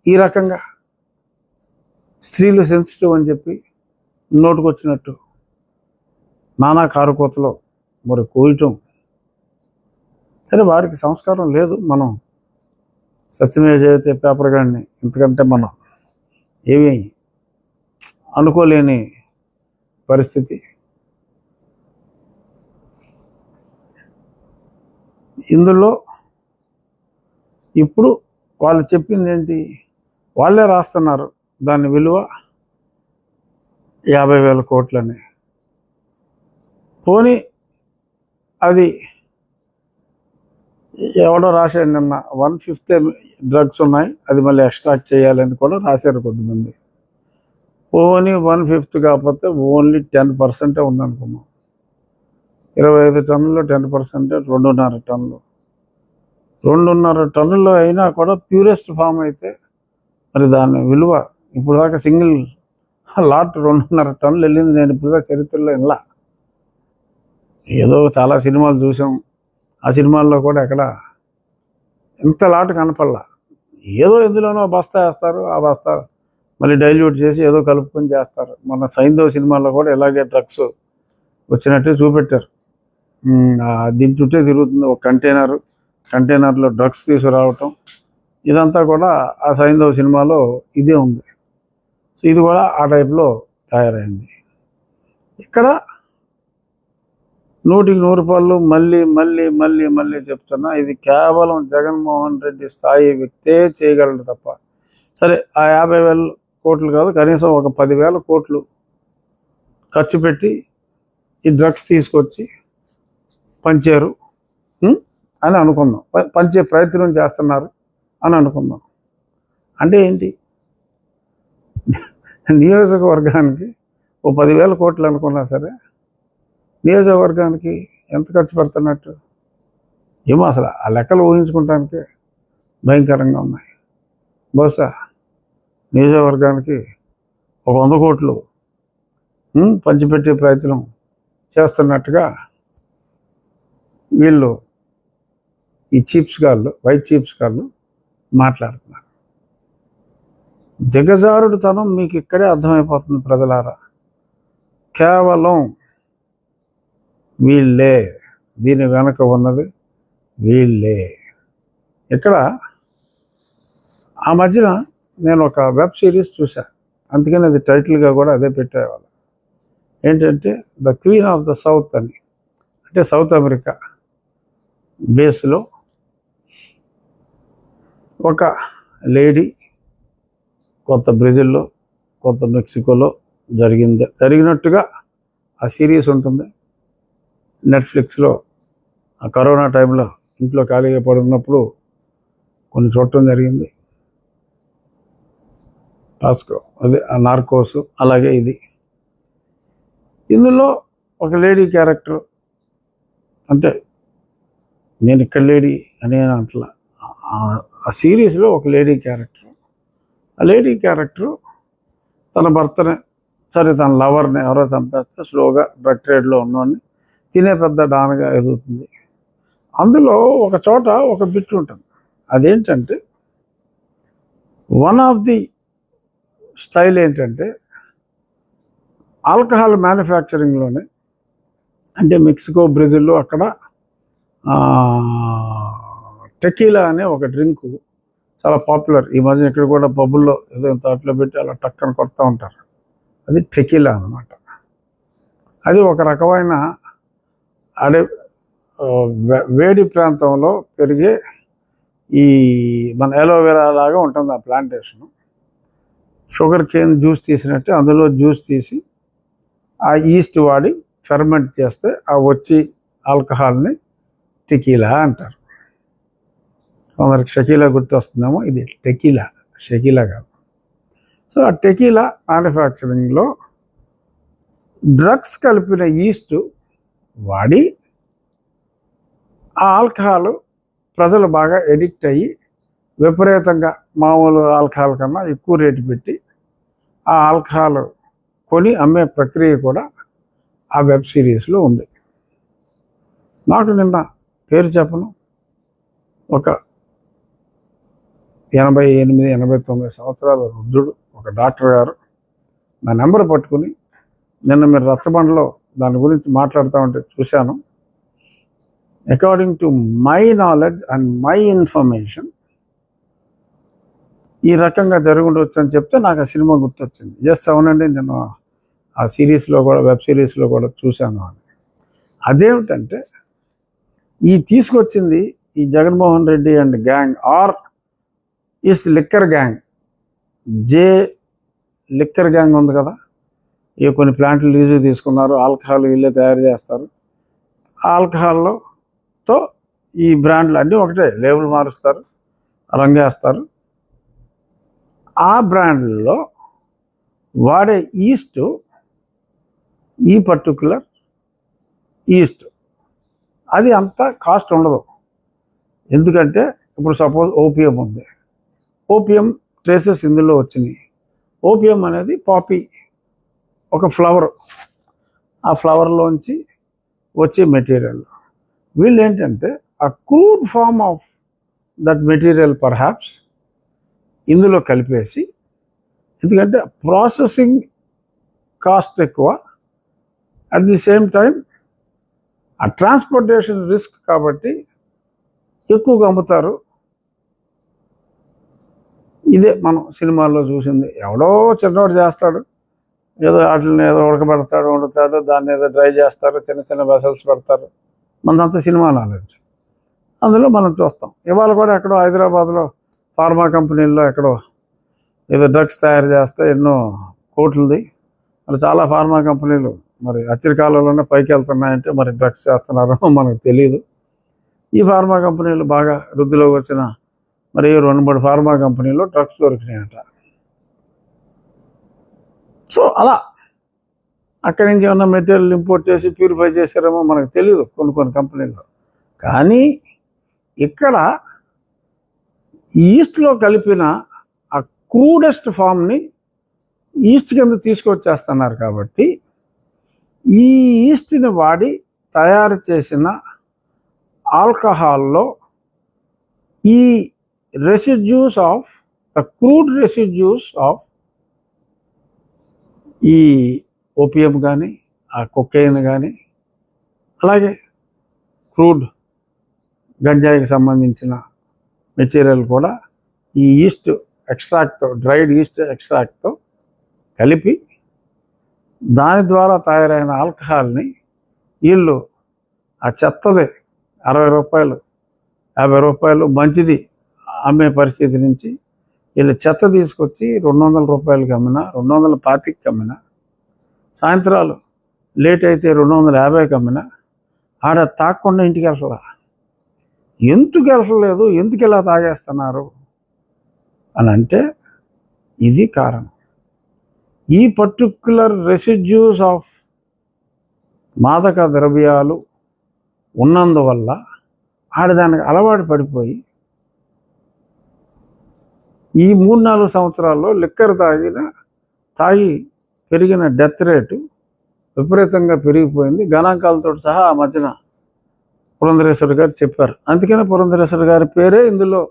ఈ రకంగా స్త్రీలు సెన్సిటివ్ అని చెప్పి నోటుకొచ్చినట్టు నానా కారుకోతలో మరి కోయటం. సరే, వారికి సంస్కారం లేదు. మనం సత్యమే జయతే పేపర్ గాడిని ఎందుకంటే మనం ఏమీ అనుకోలేని పరిస్థితి. ఇందులో ఇప్పుడు వాళ్ళు చెప్పింది ఏంటి? వాళ్ళే రాస్తున్నారు దాని విలువ 50,000 కోట్లని. పోనీ అది ఎవడో రాశాడు నిన్న 1/5 డ్రగ్స్ ఉన్నాయి, అది మళ్ళీ ఎక్స్ట్రాక్ట్ చేయాలని కూడా రాశారు కొద్దిమంది. పోనీ 1/5 కాకపోతే ఓన్లీ 10% ఉందనుకున్నాం. 25 టన్నుల్లో 10% 2.5 టన్నులు. 2.5 టన్నుల్లో అయినా కూడా ప్యూరెస్ట్ ఫామ్ అయితే మరి దాని విలువ ఇప్పుడు దాకా సింగిల్ లాట్ 2.5 టన్నులు వెళ్ళింది. నేను ఇప్పుడు చరిత్రలో ఇలా ఏదో చాలా సినిమాలు చూసాం, ఆ సినిమాల్లో కూడా ఎక్కడ ఇంత లాట్ కనపడలా. ఏదో ఎందులోనో బస్తా వేస్తారు, ఆ బస్తా మళ్ళీ డైల్యూట్ చేసి ఏదో కలుపుకొని చేస్తారు. మన సైంధవ్ సినిమాల్లో కూడా ఇలాగే డ్రగ్స్ వచ్చినట్టే చూపెట్టారు. దీని చుట్టే తిరుగుతుంది ఒక కంటైనర్లో డ్రగ్స్ తీసుకురావటం. ఇదంతా కూడా ఆ సైంధవ్ సినిమాలో ఇదే ఉంది. సో ఇది కూడా ఆ టైప్లో తయారైంది. ఇక్కడ 100% మళ్ళీ మళ్ళీ మళ్ళీ మళ్ళీ చెప్తున్నా, ఇది కేవలం జగన్మోహన్ రెడ్డి స్థాయి వ్యక్తే చేయగలడు తప్ప. సరే, ఆ 50,000 కోట్లు కాదు, కనీసం ఒక 10,000 కోట్లు ఖర్చు పెట్టి ఈ డ్రగ్స్ తీసుకొచ్చి పంచారు అని అనుకుందాం. పంచే ప్రయత్నం చేస్తున్నారు అని అనుకుందాం. అంటే ఏంటి? నియోజకవర్గానికి ఓ 10,000 కోట్లు అనుకున్నా సరే, నియోజకవర్గానికి ఎంత ఖర్చు పెడుతున్నట్టు ఏమో అసలు ఆ లెక్కలు ఊహించుకుంటానికి భయంకరంగా ఉన్నాయి. బహుశా నియోజకవర్గానికి ఒక 100 కోట్లు పంచిపెట్టే ప్రయత్నం చేస్తున్నట్టుగా వీళ్ళు ఈ చీప్స్ గాళ్ళు, వైట్ చీప్స్ గాళ్ళు మాట్లాడుతున్నారు. దిగజారుడుతనం మీకు ఇక్కడే అర్థమైపోతుంది ప్రజలారా. కేవలం వీళ్ళే, దీని వెనక ఉన్నది వీళ్ళే. ఇక్కడ ఆ మధ్యన నేను ఒక వెబ్ సిరీస్ చూసా, అందుకని అది టైటిల్గా కూడా అదే పెట్టేవాళ్ళు. ఏంటంటే the queen of the south అని. అంటే సౌత్ అమెరికా బేస్లో ఒక లేడీ కొంత బ్రెజిల్లో, కొంత మెక్సికోలో జరిగినట్టుగా ఆ సిరీస్ ఉంటుంది. నెట్ఫ్లిక్స్లో ఆ కరోనా టైంలో ఇంట్లో ఖాళీగా పడున్నప్పుడు కొన్ని చూడటం జరిగింది. టాస్కో అదే ఆ నార్కోస్, అలాగే ఇది. ఇందులో ఒక లేడీ క్యారెక్టర్, అంటే నేను ఇక్కడ లేడీ అనే అంటలా, ఆ సిరీస్లో ఒక లేడీ క్యారెక్టర్. ఆ లేడీ క్యారెక్టరు తన భర్తనే, సరే తన లవర్ని ఎవరో చంపేస్తే స్లోగా డ్రగ్ ట్రేడ్లో ఉన్నవాడిని తినే పెద్ద డాన్గా ఎదుగుతుంది. అందులో ఒక చోట ఒక బిట్ ఉంటుంది. అదేంటంటే వన్ ఆఫ్ ది స్టైల్ ఏంటంటే ఆల్కహాల్ మ్యానుఫ్యాక్చరింగ్లోనే, అంటే మెక్సికో, బ్రెజిల్లో అక్కడ టెకీలా అనే ఒక డ్రింకు చాలా పాపులర్. ఈ మధ్య ఇక్కడ కూడా పబ్బుల్లో ఏదో తాట్లో పెట్టి అలా టక్కన కొడుతూ ఉంటారు. అది టెకీలా అన్నమాట. అది ఒక రకమైన వేడి ప్రాంతంలో పెరిగే ఈ మన ఎలోవెరా లాగా ఉంటుంది ఆ ప్లాంటేషను. షుగర్ కేన్ జ్యూస్ తీసినట్టు అందులో జ్యూస్ తీసి ఆ ఈస్ట్ వాడి ఫెర్మెంట్ చేస్తే ఆ వచ్చి ఆల్కహాల్ని టెకీలా అంటారు. కొందరికి షకీలా గుర్తొస్తుందేమో, ఇది టెకీలా, షకీలా కాదు. సో ఆ టెకీలా మ్యానుఫ్యాక్చరింగ్లో డ్రగ్స్ కలిపిన ఈస్ట్ వాడి ఆ ఆల్కహాల్ ప్రజలు బాగా ఎడిక్ట్ అయ్యి విపరీతంగా మామూలు ఆల్కహాల్ కన్నా ఎక్కువ రేటు పెట్టి ఆ ఆల్కహాల్ కొని అమ్మే ప్రక్రియ కూడా ఆ వెబ్ సిరీస్లో ఉంది. నాకు నిన్న పేరు చెప్పను, ఒక 88, 89 సంవత్సరాల వృద్ధుడు, ఒక డాక్టర్ గారు నా నెంబర్ పట్టుకుని నిన్న మీరు రచ్చబండలో దాని గురించి మాట్లాడుతూ ఉంటే చూశాను. According to my knowledge and my information ఈ రకంగా జరిగి ఉండవచ్చు అని చెప్తే నాకు ఆ సినిమా గుర్తొచ్చింది. ఎస్, అవునండి, నేను ఆ సిరీస్లో కూడా, వెబ్ సిరీస్లో కూడా చూశాను అని. అదేమిటంటే, ఈ తీసుకొచ్చింది ఈ Jaganmohan Reddy and gang are is liquor gang. J liquor gang ఉంది కదా, ఇక కొన్ని ప్లాంట్లు లీజు తీసుకున్నారు, ఆల్కహాల్ వీళ్ళే తయారు చేస్తారు. ఆల్కహాల్తో ఈ బ్రాండ్లు అన్నీ ఒకటే, లేబుల్ మారుస్తారు, రంగేస్తారు. ఆ బ్రాండ్లో వాడే ఈస్ట్, ఈ పర్టికులర్ ఈస్ట్, అది అంత కాస్ట్ ఉండదు. ఎందుకంటే ఇప్పుడు సపోజ్ ఓపియం ఉంది, ఓపియం ట్రేసెస్ ఇందులో వచ్చినాయి. ఓపియం అనేది పాపీ, ఒక ఫ్లవర్, ఆ ఫ్లవర్లోంచి వచ్చే మెటీరియల్. వీళ్ళు ఏంటంటే ఆ crude form of that material perhaps ఇందులో కలిపేసి, ఎందుకంటే ప్రాసెసింగ్ కాస్ట్ ఎక్కువ, అట్ ది సేమ్ టైం ఆ ట్రాన్స్పోర్టేషన్ రిస్క్ కాబట్టి ఎక్కువగా అమ్ముతారు. ఇదే మనం సినిమాల్లో చూసింది. ఎవడో చిన్నవాడు చేస్తాడు, ఏదో వాటిని ఏదో ఉడకబెడతాడు, వండుతాడు, దాన్ని ఏదో డ్రై చేస్తారు, చిన్న చిన్న వెసల్స్ పెడతారు. మనదంతా సినిమా నాలెడ్జ్, అందులో మనం చూస్తాం. ఇవాళ కూడా ఎక్కడో హైదరాబాద్లో ఫార్మా కంపెనీల్లో ఎక్కడో ఏదో డ్రగ్స్ తయారు చేస్తే ఎన్నో కోట్లది. మరి చాలా ఫార్మా కంపెనీలు మరి అచ్చరికాలంలోనే పైకి వెళ్తున్నాయంటే మరి డ్రగ్స్ చేస్తున్నారో మనకు తెలియదు. ఈ ఫార్మా కంపెనీలు బాగా వృద్ధిలోకి వచ్చిన మరి 2-3 ఫార్మా కంపెనీలో డ్రగ్స్ దొరికినాయట. సో అలా అక్కడి నుంచి ఏమన్నా మెటీరియల్ ఇంపోర్ట్ చేసి ప్యూరిఫై చేశారేమో మనకు తెలియదు కొన్ని కంపెనీల్లో. కానీ ఇక్కడ ఈస్ట్లో కలిపిన ఆ క్రూడెస్ట్ ఫామ్ని ఈస్ట్ కింద తీసుకొచ్చేస్తున్నారు. కాబట్టి ఈ ఈస్ట్ని వాడి తయారు చేసిన ఆల్కహాల్లో ఈ residues of the crude residues of ఈ ఓపియం కానీ, ఆ కొకైన్ కానీ, అలాగే క్రూడ్ గంజాయికి సంబంధించిన మెటీరియల్ కూడా ఈ ఈస్ట్ ఎక్స్ట్రాక్ట్తో, డ్రైడ్ ఈస్ట్ ఎక్స్ట్రాక్ట్తో కలిపి దాని ద్వారా తయారైన ఆల్కహాల్ని వీళ్ళు ఆ చెత్తది 60 రూపాయలు 50 రూపాయలు మంచిది అమ్మే పరిస్థితి నుంచి వీళ్ళు చెత్త తీసుకొచ్చి 200 రూపాయలకి అమ్మినా, 225కి అమ్మినా, సాయంత్రాలు లేట్ అయితే 250కి అమ్మినా ఆడ తాగకుండా ఇంటికి వెళ్ళలా. ఎందుకు వెళ్ళలేదు, ఎందుకు ఇలా తాగేస్తున్నారు అని అంటే ఇది కారణం. ఈ పర్టిక్యులర్ రెసిడ్యూస్ ఆఫ్ మాదక ద్రవ్యాలు ఉన్నందువల్ల దానికి అలవాటు పడిపోయి ఈ 3-4 సంవత్సరాల్లో లిక్కర్ తాగి పెరిగిన డెత్ రేటు విపరీతంగా పెరిగిపోయింది. గణాంకాలతో సహా ఆ మధ్యన పురంధరేశ్వరి గారు చెప్పారు. అందుకనే పురంధరేశ్వరి గారి పేరే ఇందులో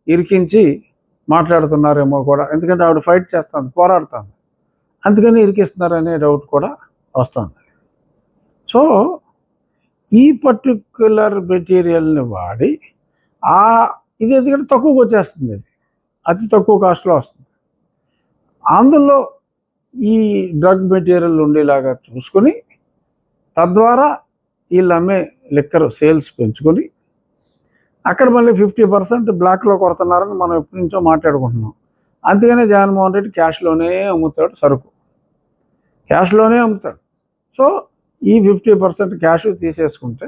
ఇరికించి మాట్లాడుతున్నారేమో కూడా, ఎందుకంటే ఆవిడ ఫైట్ చేస్తుంది, పోరాడుతుంది, అందుకని ఇరికిస్తున్నారనే డౌట్ కూడా వస్తుంది. సో ఈ పర్టిక్యులర్ మెటీరియల్ని వాడి ఇది ఎందుకంటే తక్కువకి వచ్చేస్తుంది, ఇది అతి తక్కువ కాస్ట్లో వస్తుంది. అందులో ఈ డ్రగ్ మెటీరియల్ ఉండేలాగా చూసుకొని తద్వారా వీళ్ళు అమ్మే లిక్కర్ సేల్స్ పెంచుకొని అక్కడ మళ్ళీ 50% బ్లాక్లో కొడుతున్నారని మనం ఎప్పటి నుంచో మాట్లాడుకుంటున్నాం. అందుకనే జగన్మోహన్ రెడ్డి క్యాష్లోనే అమ్ముతాడు, సరుకు క్యాష్లోనే అమ్ముతాడు. సో ఈ 50% క్యాష్ తీసేసుకుంటే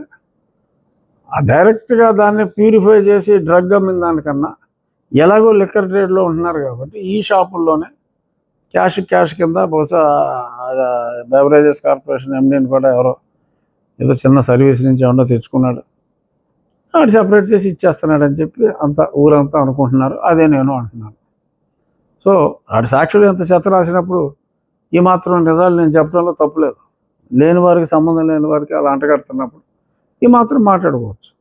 డైరెక్ట్గా దాన్ని ప్యూరిఫై చేసి డ్రగ్ అమ్మిన దానికన్నా ఎలాగో లిక్కర్ ట్రేడ్లో ఉంటున్నారు కాబట్టి ఈ షాపుల్లోనే క్యాష్ కింద బహుశా బెవరేజెస్ కార్పొరేషన్ ఎండీని కూడా ఎవరో ఏదో చిన్న సర్వీస్ నుంచి ఏమన్నా తెచ్చుకున్నాడు, ఆడు సపరేట్ చేసి ఇచ్చేస్తున్నాడని చెప్పి ఊరంతా అనుకుంటున్నారు. అదే నేను అంటున్నాను. సో ఆడు సాక్షులు ఎంత చెత్త రాసినప్పుడు ఈ మాత్రం నిజాలు నేను చెప్పడంలో తప్పులేదు. లేని వారికి, సంబంధం లేని వారికి అలా అంటగడుతున్నప్పుడు ఈ మాత్రం మాట్లాడుకోవచ్చు.